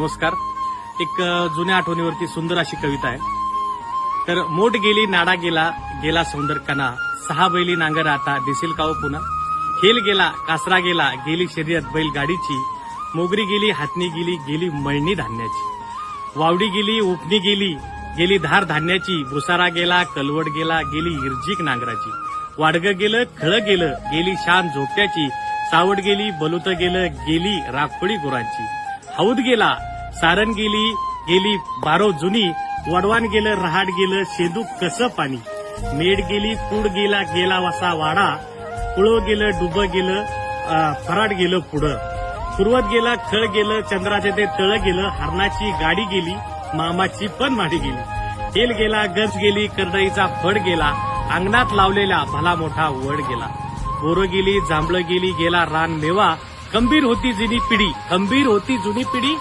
नमस्कार. एक जुन्या आठवणीवरती सुंदर अशी कविता आहे. तर मोठ गेली नाडा गेला, गेला सौंदर कणा, 6 बैली नांगर आता दिसेल का हो पुन्हा. हेल गेला कासरा गेला, गेली शर्यत बैलगाडीची, मोगरी गेली हातनी गेली, गेली मळणी धान्याची, वावडी गेली उपणी गेली, गेली धार धान्याची, भुसारा गेला कलवड गेला, गेली हिरजीक नांगराची, वाडगं गेलं खळं गेलं, गेली शान झोपट्याची, सावड गेली बलुत गेलं, गेली राखोळी गुरांची, हौद गेला सारण गेली, गेली बारो जुनी, वडवान गेलं रहाड गेलं, शेदू कसं पाणी, मेड गेली कूड गेला, गेला वसा वाडा, कुळव गेलं डुबं गेलं, फराड गेलं पुढं, पूर्वत गेला खळ गेलं, चंद्राचे ते तळ गेलं, हरणाची गाडी गेली, मामाची पण माडी गेली, हेल गेला गज गेली, करडईचा फड गेला, अंगणात लावलेला भला मोठा वड गेला, बोरं गेली जांभळं गेली, गेला रान मेवा, खंबीर होती जुनी पिढी, खंबीर होती जुनी पिढी,